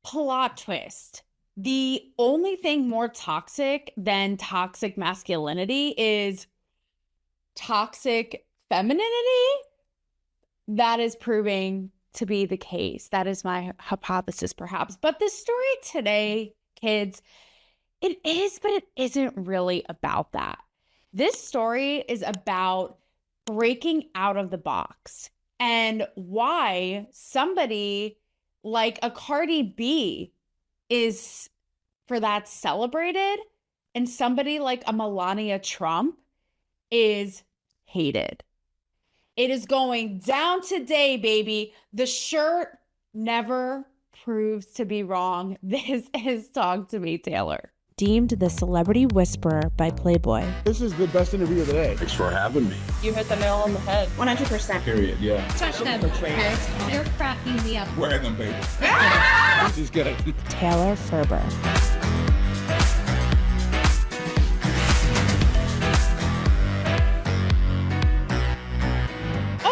Plot twist. The only thing more toxic than toxic masculinity is toxic femininity. That is proving to be the case. That is my hypothesis, perhaps. But the story today, kids, it is, but it isn't really about that. This story is about breaking out of the box and why somebody like a Cardi B is for that celebrated and somebody like a Melania Trump is hated. It is going down today, baby. The shirt never proves to be wrong. This is Talk to Me, Taylor. Deemed the celebrity whisperer by Playboy. This is the best interview of the day. Thanks for having me. You hit the nail on the head. 100%. Period, yeah. Touch them. Okay. You're cracking me up. Wear them, baby. This is good. Taylor Ferber.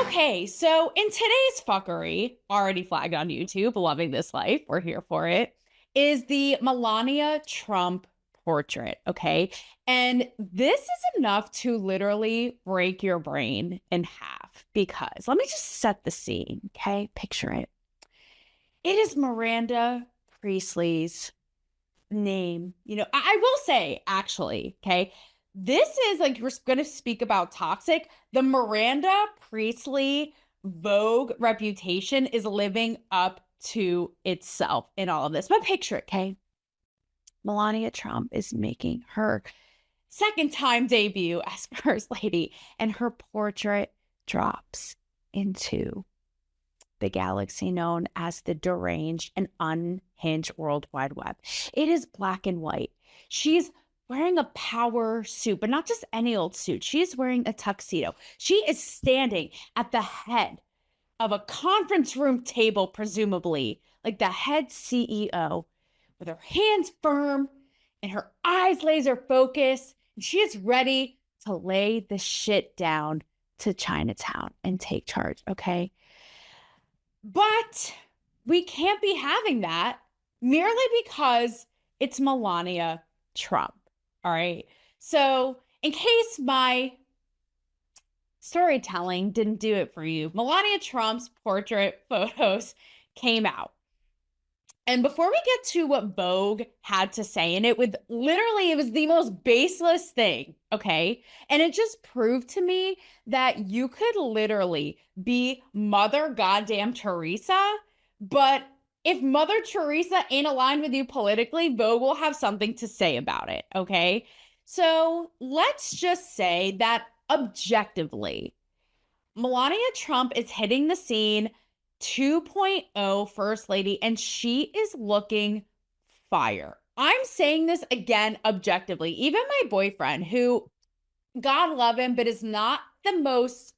Okay, so in today's fuckery, already flagged on YouTube, loving this life, we're here for it, is the Melania Trump portrait, okay? And this is enough to literally break your brain in half because, let me just set the scene, okay? Picture it. It is Miranda Priestley's name. You know, I will say, actually, okay? This is like, we're going to speak about toxic. The Miranda Priestley Vogue reputation is living up to itself in all of this. But picture it, okay? Melania Trump is making her second time debut as First Lady, and her portrait drops into the galaxy known as the deranged and unhinged World Wide Web. It is black and white. She's wearing a power suit, but not just any old suit. She is wearing a tuxedo. She is standing at the head of a conference room table, presumably, like the head CEO, with her hands firm and her eyes laser focused. And she is ready to lay the shit down to Chinatown and take charge, okay? But we can't be having that merely because it's Melania Trump, all right? So in case my storytelling didn't do it for you, Melania Trump's portrait photos came out. And before we get to what Vogue had to say in it, with literally, it was the most baseless thing, okay? And it just proved to me that you could literally be Mother Goddamn Teresa, but if Mother Teresa ain't aligned with you politically, Vogue will have something to say about it, okay? So let's just say that objectively, Melania Trump is hitting the scene 2.0 First Lady, and she is looking fire. I'm saying this again objectively. Even my boyfriend, who, God love him, but is not the most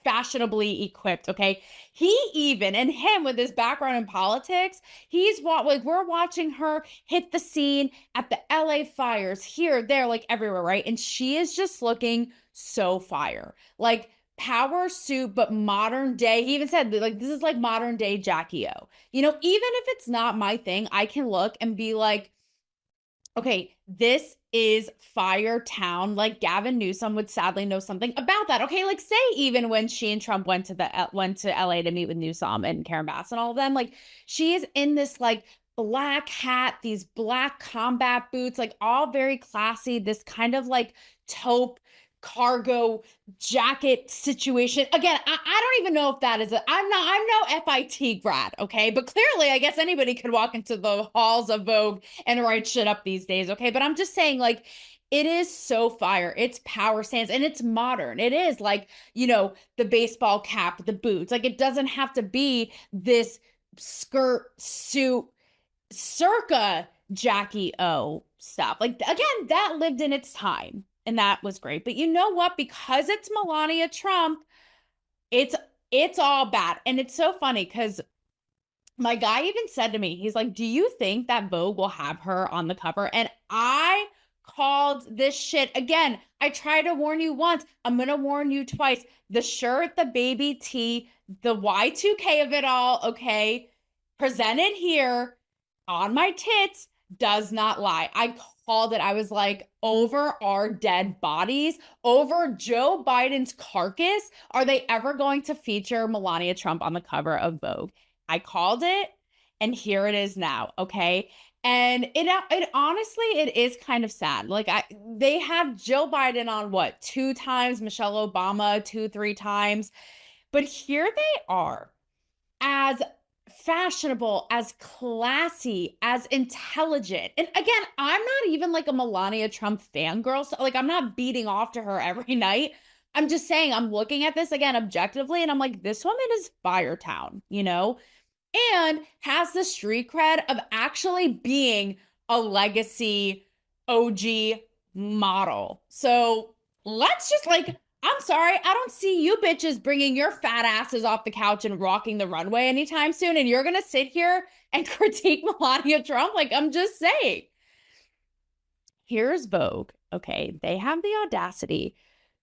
fashionably equipped, okay? He even, and him with his background in politics, he's like, we're watching her hit the scene at the LA fires, here, there, like everywhere, right? And she is just looking so fire. Like, power suit, but modern day. He even said, like, this is like modern day Jackie O. You know, even if it's not my thing, I can look and be like, okay, this is fire town. Like Gavin Newsom would sadly know something about that. Okay, like say even when she and Trump went to LA to meet with Newsom and Karen Bass and all of them, like she is in this like black hat, these black combat boots, like all very classy, this kind of like taupe cargo jacket situation. Again, I don't even know if that is I'm no FIT grad, okay? But clearly, I guess anybody could walk into the halls of Vogue and write shit up these days, okay? But I'm just saying, like, it is so fire. It's power stance and it's modern. It is like, you know, the baseball cap, the boots. Like, it doesn't have to be this skirt suit circa Jackie O stuff. Like, again, that lived in its time. And that was great. But you know what? Because it's Melania Trump, it's all bad. And it's so funny because my guy even said to me, he's like, do you think that Vogue will have her on the cover? And I called this shit. Again, I tried to warn you once. I'm going to warn you twice. The shirt, the baby tee, the Y2K of it all, okay? Presented here. on my tits does not lie. I called it. I was like, over our dead bodies, over Joe Biden's carcass, are they ever going to feature Melania Trump on the cover of Vogue? I called it, and here it is now, okay? And it honestly, it is kind of sad. Like they have Joe Biden on what, 2 times, Michelle Obama 2-3 times, but here they are, as fashionable, as classy, as intelligent. And again, I'm not even like a Melania Trump fangirl. So like I'm not beating off to her every night. I'm just saying I'm looking at this again objectively and I'm like, this woman is Firetown, you know? And has the street cred of actually being a legacy OG model. So let's just like, I'm sorry, I don't see you bitches bringing your fat asses off the couch and rocking the runway anytime soon. And you're going to sit here and critique Melania Trump? Like, I'm just saying. Here's Vogue. Okay. They have the audacity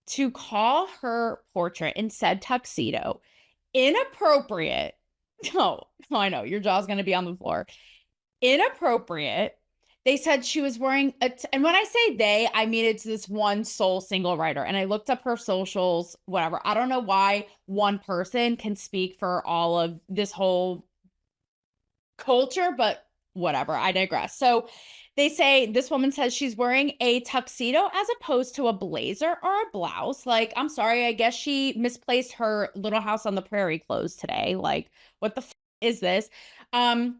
to call her portrait in said tuxedo inappropriate. Oh, I know your jaw's going to be on the floor. Inappropriate. They said she was wearing and when I say they, I mean it's this one sole single writer. And I looked up her socials, whatever. I don't know why one person can speak for all of this whole culture, but whatever. I digress. So they say this woman says she's wearing a tuxedo as opposed to a blazer or a blouse. Like, I'm sorry, I guess she misplaced her Little House on the Prairie clothes today. Like, what the is this? And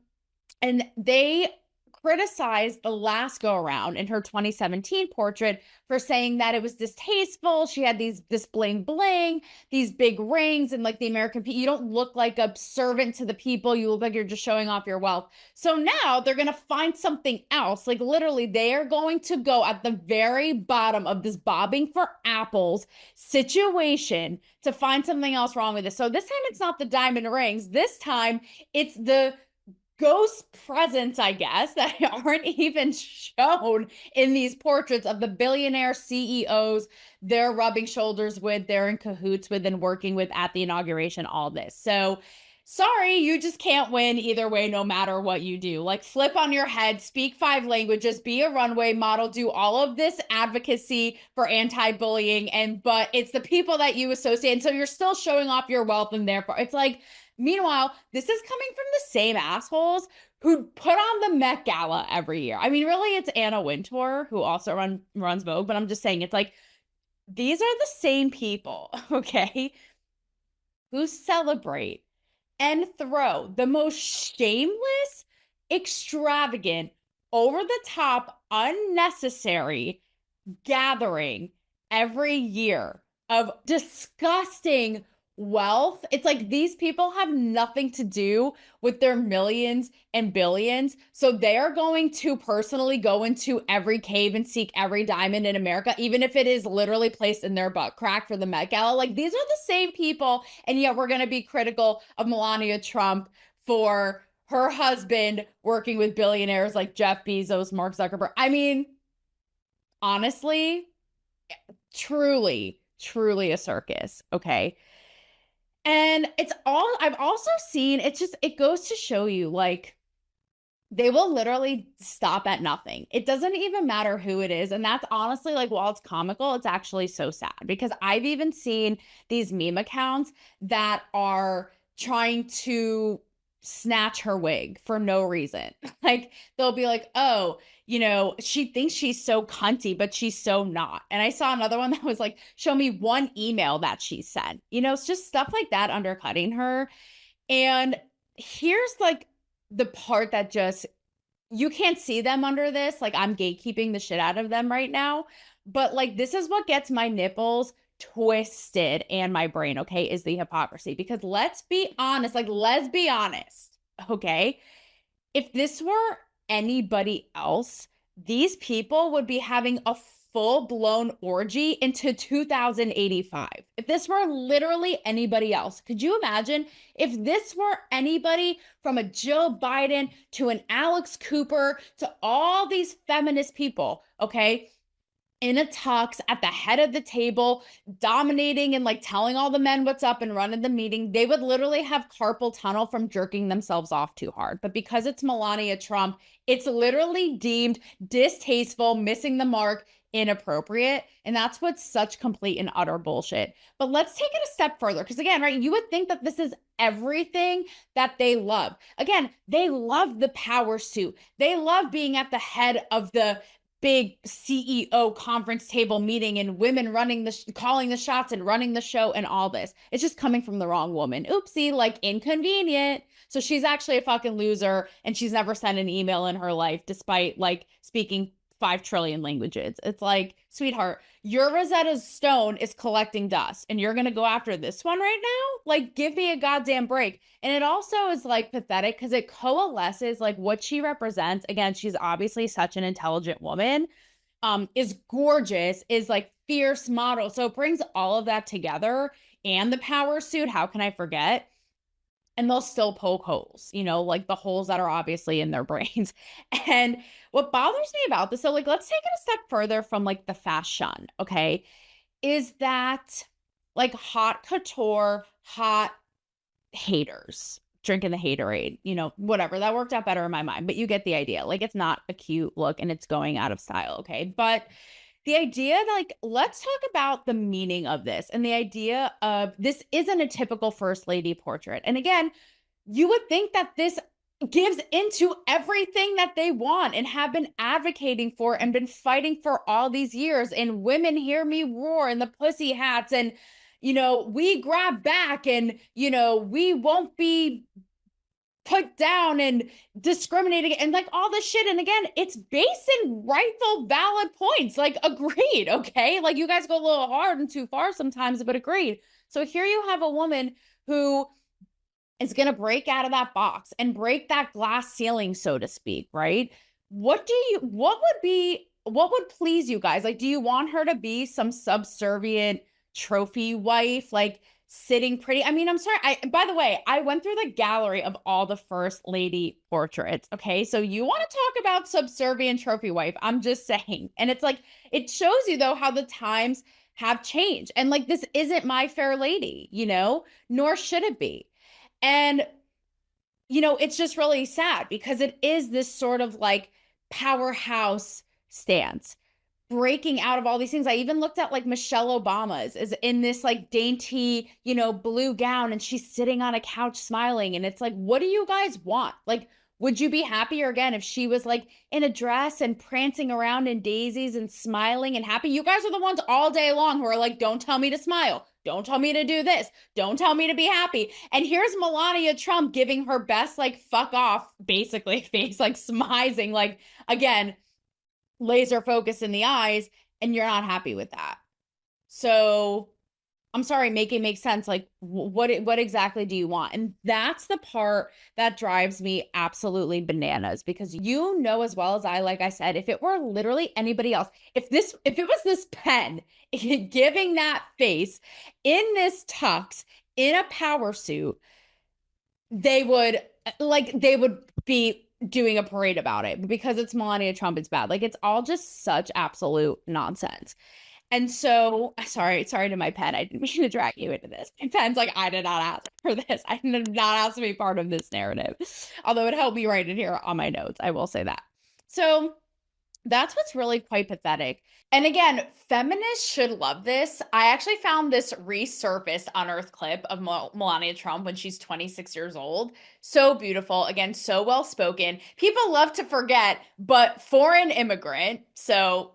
they criticized the last go around in her 2017 portrait for saying that it was distasteful. She had this bling bling, these big rings, and like the American people, you don't look like a servant to the people. You look like you're just showing off your wealth. So now they're going to find something else. Like literally, they are going to go at the very bottom of this bobbing for apples situation to find something else wrong with this. So this time it's not the diamond rings. This time it's the ghost presence, I guess, that aren't even shown in these portraits of the billionaire CEOs they're rubbing shoulders with, they're in cahoots with, and working with at the inauguration, all this. So sorry, you just can't win either way, no matter what you do. Like flip on your head, speak 5 languages, be a runway model, do all of this advocacy for anti-bullying, but it's the people that you associate. And so you're still showing off your wealth, and therefore it's like, meanwhile, this is coming from the same assholes who put on the Met Gala every year. I mean, really, it's Anna Wintour, who also runs Vogue, but I'm just saying, it's like, these are the same people, okay, who celebrate and throw the most shameless, extravagant, over the top, unnecessary gathering every year of disgusting wealth. It's like these people have nothing to do with their millions and billions. So they are going to personally go into every cave and seek every diamond in America, even if it is literally placed in their butt crack for the Met Gala. Like these are the same people. And yet we're going to be critical of Melania Trump for her husband working with billionaires like Jeff Bezos, Mark Zuckerberg. I mean, honestly, truly a circus. Okay. And I've also seen, it goes to show you, like, they will literally stop at nothing. It doesn't even matter who it is. And that's honestly, like, while it's comical, it's actually so sad because I've even seen these meme accounts that are trying to snatch her wig for no reason. Like they'll be like, oh, you know, she thinks she's so cunty, but she's so not. And I saw another one that was like, show me one email that she sent. You know, it's just stuff like that undercutting her. And here's like the part that just, you can't see them under this. Like I'm gatekeeping the shit out of them right now. But like, this is what gets my nipples twisted and my brain, okay, is the hypocrisy. Because let's be honest, okay? If this were anybody else, these people would be having a full-blown orgy into 2085. If this were literally anybody else, could you imagine if this were anybody from a Joe Biden to an Alex Cooper to all these feminist people, okay? in a tux at the head of the table, dominating and like telling all the men what's up and running the meeting. They would literally have carpal tunnel from jerking themselves off too hard. But because it's Melania Trump, it's literally deemed distasteful, missing the mark, inappropriate. And that's what's such complete and utter bullshit. But let's take it a step further. Because again, right, you would think that this is everything that they love. Again, they love the power suit. They love being at the head of the big CEO conference table meeting and women running calling the shots and running the show and all this. It's just coming from the wrong woman. Oopsie, like inconvenient. So she's actually a fucking loser and she's never sent an email in her life despite like speaking 5 trillion languages. It's like, sweetheart, your Rosetta Stone is collecting dust and you're going to go after this one right now? Like, give me a goddamn break. And it also is like pathetic because it coalesces like what she represents. Again, she's obviously such an intelligent woman, is gorgeous, is like fierce model. So it brings all of that together and the power suit. How can I forget? And they'll still poke holes, you know, like the holes that are obviously in their brains. And what bothers me about this, so like, let's take it a step further from like the fashion, okay, is that like hot couture, hot haters drinking the haterade, you know, whatever, that worked out better in my mind, but you get the idea. Like, it's not a cute look and it's going out of style, okay? But the idea, like, let's talk about the meaning of this and the idea of this isn't a typical first lady portrait. And again, you would think that this gives into everything that they want and have been advocating for and been fighting for all these years. And women hear me roar and the pussy hats and, you know, we grab back and, you know, we won't be put down and discriminating and like all this shit. And again, it's based in rightful, valid points. Like, agreed, okay? Like, you guys go a little hard and too far sometimes, but agreed. So here you have a woman who is going to break out of that box and break that glass ceiling, so to speak, right? What would please you guys? Like, do you want her to be some subservient trophy wife, like sitting pretty? I mean, I'm sorry. By the way, I went through the gallery of all the first lady portraits. Okay. So you want to talk about subservient trophy wife? I'm just saying. And it's like, it shows you though, how the times have changed. And like, this isn't My Fair Lady, you know, nor should it be. And, you know, it's just really sad because it is this sort of like powerhouse stance, breaking out of all these things. I even looked at like Michelle Obama's is in this like dainty, you know, blue gown and she's sitting on a couch smiling. And it's like, what do you guys want? Like, would you be happier again if she was like in a dress and prancing around in daisies and smiling and happy? You guys are the ones all day long who are like, don't tell me to smile. Don't tell me to do this. Don't tell me to be happy. And here's Melania Trump giving her best, like, fuck off, basically, face, like, smizing, like, again, laser focus in the eyes, and you're not happy with that. So I'm sorry, make it make sense. Like, what exactly do you want? And that's the part that drives me absolutely bananas, because you know as well as I, like I said, if it were literally anybody else, if it was this pen giving that face in this tux in a power suit, they would be doing a parade about it. But because it's Melania Trump, it's bad. Like, it's all just such absolute nonsense. And so, sorry to my pen. I didn't mean to drag you into this. My pen's like, I did not ask for this. I did not ask to be part of this narrative. Although it helped me write it here on my notes. I will say that. So that's what's really quite pathetic. And again, feminists should love this. I actually found this resurfaced unearthed clip of Melania Trump when she's 26 years old. So beautiful. Again, so well spoken. People love to forget, but foreign immigrant. So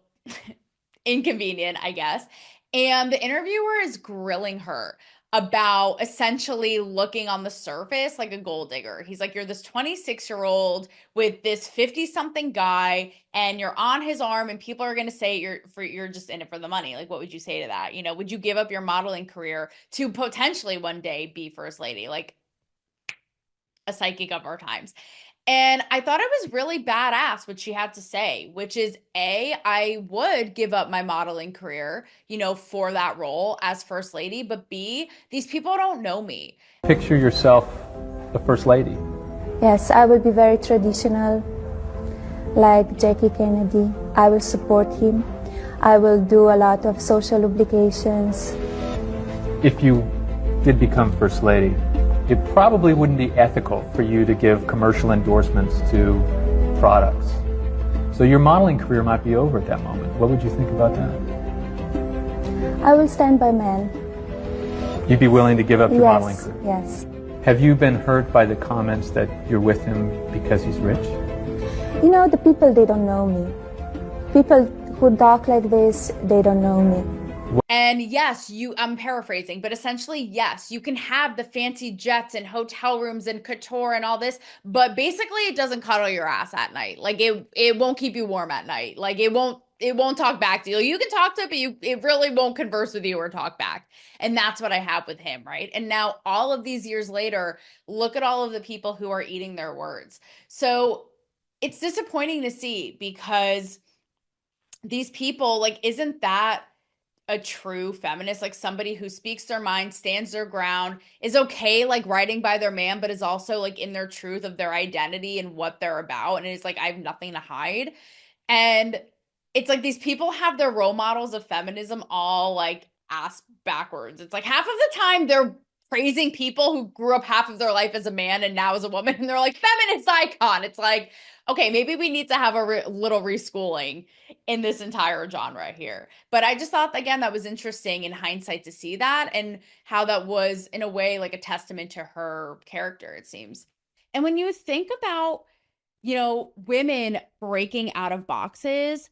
inconvenient, I guess. And the interviewer is grilling her about essentially looking on the surface like a gold digger. He's like, you're this 26-year-old with this 50-something guy and you're on his arm and people are going to say you're just in it for the money. Like, what would you say to that? You know, would you give up your modeling career to potentially one day be first lady? Like, a psychic of our times. And I thought it was really badass what she had to say, which is A, I would give up my modeling career, you know, for that role as first lady. But B, these people don't know me. Picture yourself the first lady. Yes, I will be very traditional, like Jackie Kennedy. I will support him. I will do a lot of social obligations. If you did become First Lady, it probably wouldn't be ethical for you to give commercial endorsements to products. So your modeling career might be over at that moment. What would you think about that? I will stand by men. You'd be willing to give up your modeling Yes, career? yes. Have you been hurt by the comments that you're with him because he's rich? You know, the people, they don't know me. People who talk like this, they don't know me. And yes, I'm paraphrasing, but essentially, yes, you can have the fancy jets and hotel rooms and couture and all this, but basically it doesn't cuddle your ass at night. Like it won't keep you warm at night. Like it won't talk back to you. You can talk to it, but it really won't converse with you or talk back. And that's what I have with him, right? And now all of these years later, look at all of the people who are eating their words. So it's disappointing to see, because these people, like, isn't that a true feminist? Like somebody who speaks their mind, stands their ground, is okay like writing by their man, but is also like in their truth of their identity and what they're about, and it's like, I have nothing to hide. And it's like these people have their role models of feminism all like ass backwards. It's like half of the time they're praising people who grew up half of their life as a man and now as a woman, and they're like feminist icon. It's like, okay, maybe we need to have a little reschooling in this entire genre here. But I just thought, again, that was interesting in hindsight to see that, and how that was in a way like a testament to her character, it seems. And when you think about, women breaking out of boxes,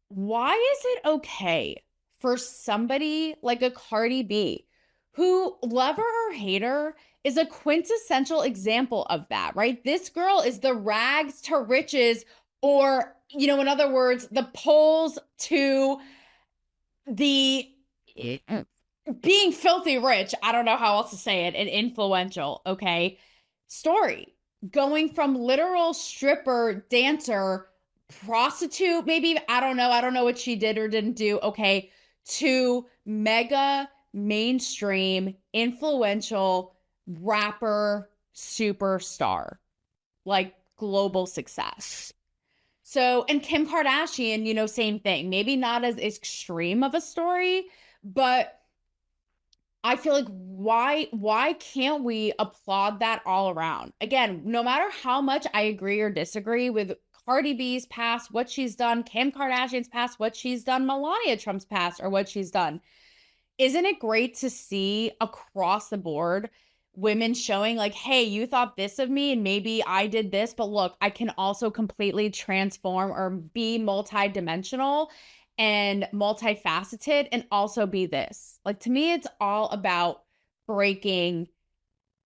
why is it okay for somebody like a Cardi B, who, lover or hater, is a quintessential example of that, right? This girl is the rags to riches, or, in other words, the poles to the being filthy rich. I don't know how else to say it, and influential, okay? Story. Going from literal stripper, dancer, prostitute, maybe, I don't know what she did or didn't do, okay, to mega mainstream influential rapper superstar, like global success. So, and Kim Kardashian, same thing, maybe not as extreme of a story, but I feel like why can't we applaud that all around? Again, no matter how much I agree or disagree with Cardi B's past, what she's done, Kim Kardashian's past, what she's done, Melania Trump's past, or what she's done, isn't it great to see across the board women showing like, hey, you thought this of me and maybe I did this, but look, I can also completely transform or be multidimensional and multifaceted and also be this. Like, to me, it's all about breaking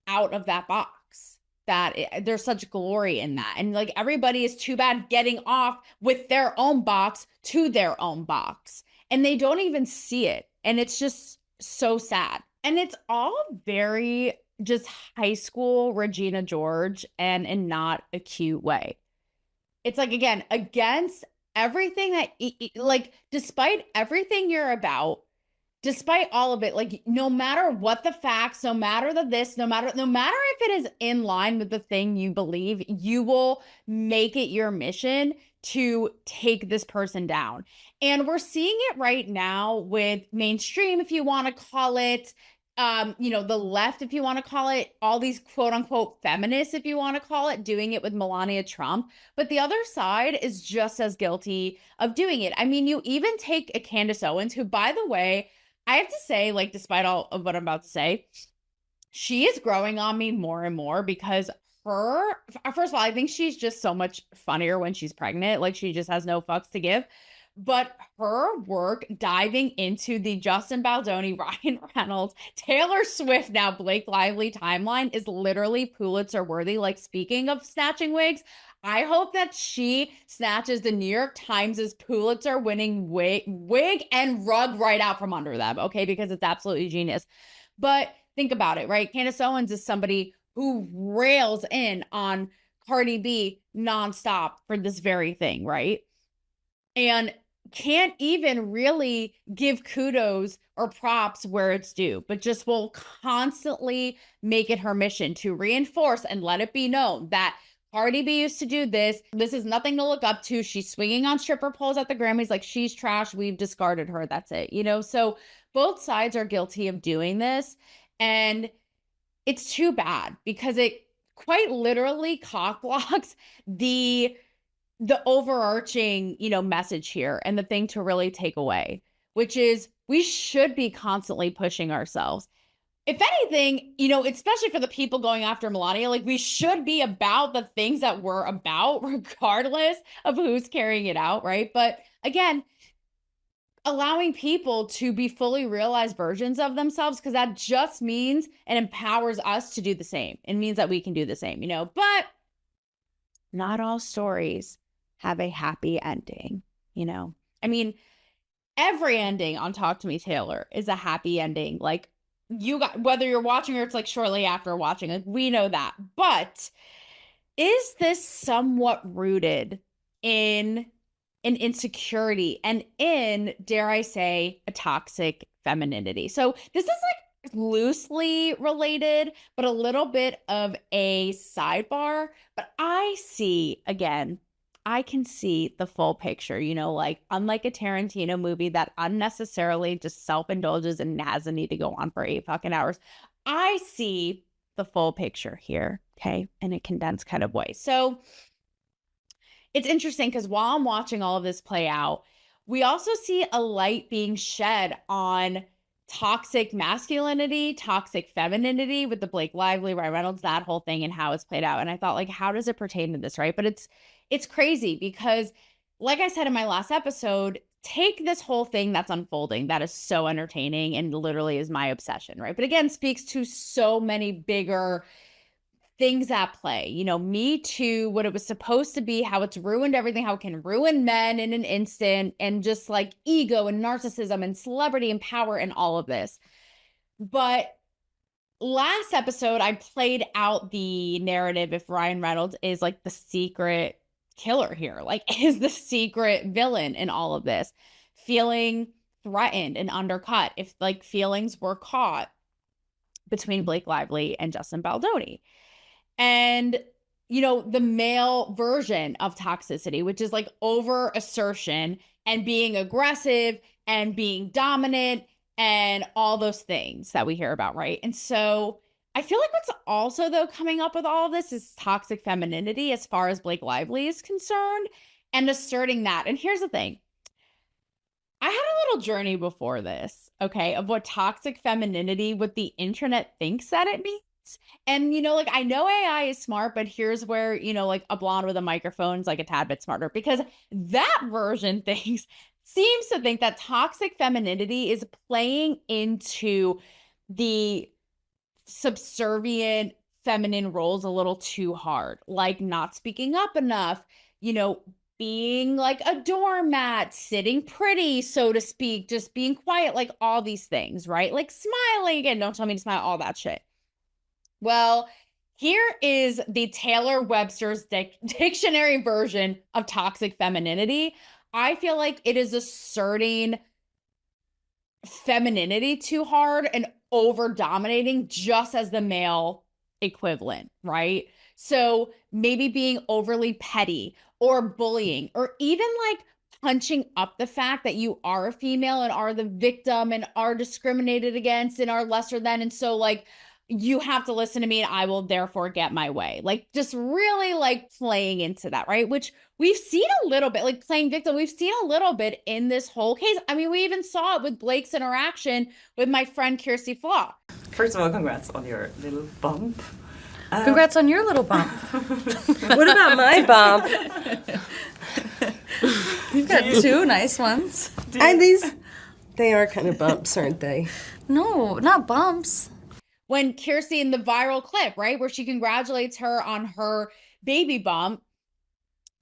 out of that box. There's such glory in that. And like, everybody is too bad getting off with their own box to their own box, and they don't even see it. And it's just so sad. And it's all very just high school Regina George, and in not a cute way. It's like, again, against everything that, like, despite everything you're about, despite all of it, like, no matter what the facts, no matter the this, no matter if it is in line with the thing you believe, you will make it your mission to take this person down. And we're seeing it right now with mainstream, if you want to call it, the left, if you want to call it, all these quote unquote feminists, if you want to call it, doing it with Melania Trump. But the other side is just as guilty of doing it. I mean, you even take a Candace Owens, who, by the way, I have to say, like, despite all of what I'm about to say, she is growing on me more and more, because first of all, I think she's just so much funnier when she's pregnant. Like, she just has no fucks to give. But her work diving into the Justin Baldoni, Ryan Reynolds, Taylor Swift, now Blake Lively timeline is literally Pulitzer worthy. Like, speaking of snatching wigs, I hope that she snatches the New York Times' Pulitzer winning wig and rug right out from under them, okay? Because it's absolutely genius. But think about it, right? Candace Owens is somebody who rails in on Cardi B nonstop for this very thing, right? And can't even really give kudos or props where it's due, but just will constantly make it her mission to reinforce and let it be known that Cardi B used to do this. This is nothing to look up to. She's swinging on stripper poles at the Grammys. Like, she's trash. We've discarded her. That's it. You know, so both sides are guilty of doing this. And it's too bad because it quite literally cock blocks the overarching, you know, message here and the thing to really take away, which is we should be constantly pushing ourselves. If anything, you know, especially for the people going after Melania, like, we should be about the things that we're about, regardless of who's carrying it out, right? But again, allowing people to be fully realized versions of themselves, because that just means and empowers us to do the same. It means that we can do the same, you know, but not all stories have a happy ending, you know? I mean, every ending on Talk to Me Taylor is a happy ending. Like, you got, whether you're watching or it's like shortly after watching, like, we know that. But is this somewhat rooted in an insecurity and in, dare I say, a toxic femininity? So this is like loosely related, but a little bit of a sidebar. But I see, again, I can see the full picture, you know, like, unlike a Tarantino movie that unnecessarily just self-indulges and has a need to go on for 8 fucking hours. I see the full picture here, okay, in a condensed kind of way. So it's interesting because while I'm watching all of this play out, we also see a light being shed on toxic masculinity, toxic femininity with the Blake Lively, Ryan Reynolds, that whole thing and how it's played out. And I thought, like, how does it pertain to this, right? But it's crazy because, like I said in my last episode, take this whole thing that's unfolding that is so entertaining and literally is my obsession, right? But again, speaks to so many bigger things at play. You know, Me Too, what it was supposed to be, how it's ruined everything, how it can ruin men in an instant, and just like ego and narcissism and celebrity and power and all of this. But last episode, I played out the narrative if Ryan Reynolds is like the secret killer here, like, is the secret villain in all of this, feeling threatened and undercut, if like feelings were caught between Blake Lively and Justin Baldoni. And, you know, the male version of toxicity, which is like over assertion and being aggressive and being dominant and all those things that we hear about, right? And so I feel like what's also, though, coming up with all of this is toxic femininity as far as Blake Lively is concerned, and asserting that. And here's the thing. I had a little journey before this, okay, of what toxic femininity, what the internet thinks that it means. And, you know, like, I know AI is smart, but here's where, you know, like, a blonde with a microphone is like a tad bit smarter, because that version seems to think that toxic femininity is playing into the subservient feminine roles a little too hard, like not speaking up enough, you know, being like a doormat, sitting pretty, so to speak, just being quiet, like all these things, right? Like smiling again, don't tell me to smile, all that shit. Well, here is the Taylor Webster's dictionary version of toxic femininity. I feel like it is asserting femininity too hard and over dominating just as the male equivalent, right? So maybe being overly petty or bullying, or even like punching up the fact that you are a female and are the victim and are discriminated against and are lesser than. And so like, you have to listen to me and I will therefore get my way. Like, just really like playing into that, right? Which we've seen a little bit, like playing victim. We've seen a little bit in this whole case. I mean, we even saw it with Blake's interaction with my friend Kirsty Flaw. First of all, congrats on your little bump. Congrats on your little bump. What about my bump? You've got two nice ones. And they are kind of bumps, aren't they? No, not bumps. When Kirsty, in the viral clip, right, where she congratulates her on her baby bump,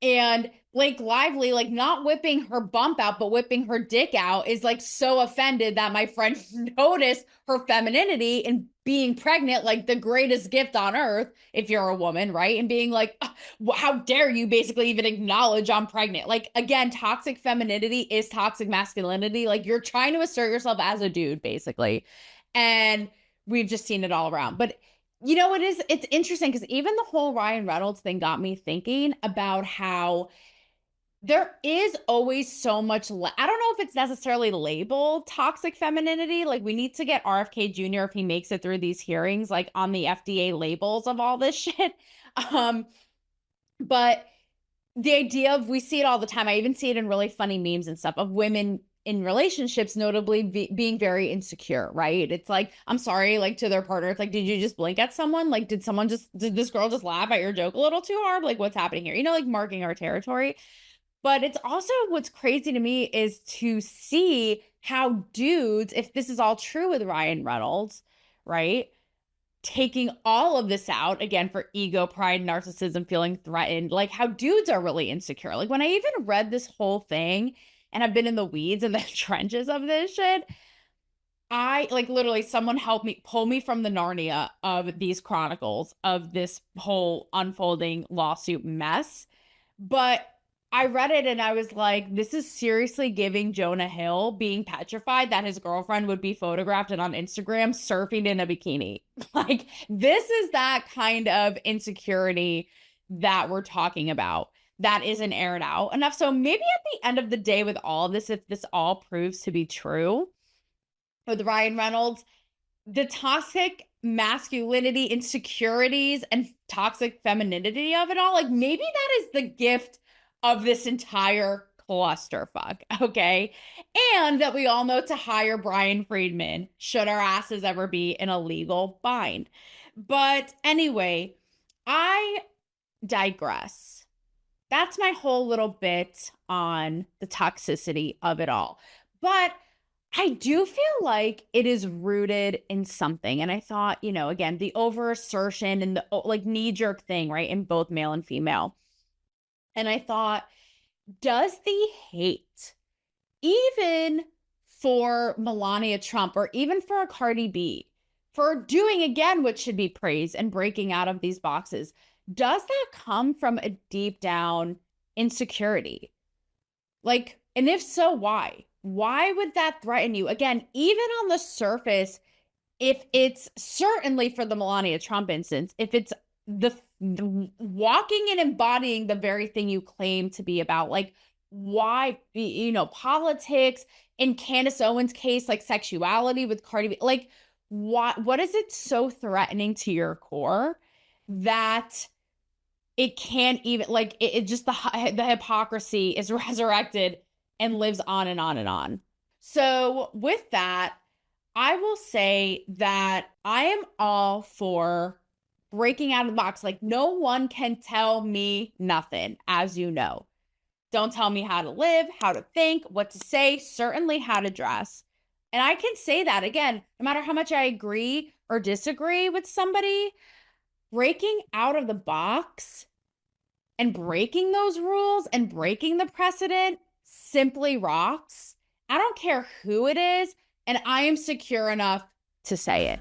and Blake Lively, like, not whipping her bump out, but whipping her dick out, is like so offended that my friend noticed her femininity and being pregnant, like the greatest gift on earth, if you're a woman, right? And being like, how dare you basically even acknowledge I'm pregnant? Like, again, toxic femininity is toxic masculinity. Like, you're trying to assert yourself as a dude, basically. And we've just seen it all around. But You know, it's interesting because even the whole Ryan Reynolds thing got me thinking about how there is always so much. I don't know if it's necessarily labeled toxic femininity. Like, we need to get RFK Jr., if he makes it through these hearings, like on the FDA labels of all this shit. But the idea of, we see it all the time. I even see it in really funny memes and stuff of women in relationships, notably being very insecure, right? It's like, I'm sorry, like, to their partner, it's like, did you just blink at someone? Like, did this girl just laugh at your joke a little too hard? Like, what's happening here? You know, like, marking our territory. But it's also, what's crazy to me is to see how dudes, if this is all true with Ryan Reynolds, right? Taking all of this out again for ego, pride, narcissism, feeling threatened, like how dudes are really insecure. Like, when I even read this whole thing and I've been in the weeds and the trenches of this shit, I like, literally, someone helped me pull me from the Narnia of these chronicles of this whole unfolding lawsuit mess. But I read it and I was like, this is seriously giving Jonah Hill being petrified that his girlfriend would be photographed and on Instagram surfing in a bikini. Like, this is that kind of insecurity that we're talking about that isn't aired out enough. So maybe at the end of the day, with all of this, if this all proves to be true with Ryan Reynolds, the toxic masculinity, insecurities, and toxic femininity of it all, like, maybe that is the gift of this entire clusterfuck, okay? And that we all know to hire Brian Friedman should our asses ever be in a legal bind. But anyway, I digress. That's my whole little bit on the toxicity of it all. But I do feel like it is rooted in something. And I thought, you know, again, the over assertion and the like knee jerk thing, right, in both male and female. And I thought, does the hate, even for Melania Trump or even for a Cardi B, for doing again what should be praised and breaking out of these boxes, does that come from a deep down insecurity? Like, and if so, why? Why would that threaten you? Again, even on the surface, if it's certainly for the Melania Trump instance, if it's the walking and embodying the very thing you claim to be about, like, why, you know, politics, in Candace Owens' case, like sexuality with Cardi B, like, what is it so threatening to your core that it can't even, like, it just, the hypocrisy is resurrected and lives on and on and on. So with that, I will say that I am all for breaking out of the box. Like, no one can tell me nothing, as you know. Don't tell me how to live, how to think, what to say, certainly how to dress. And I can say that, again, no matter how much I agree or disagree with somebody, breaking out of the box and breaking those rules and breaking the precedent simply rocks. I don't care who it is, and I am secure enough to say it.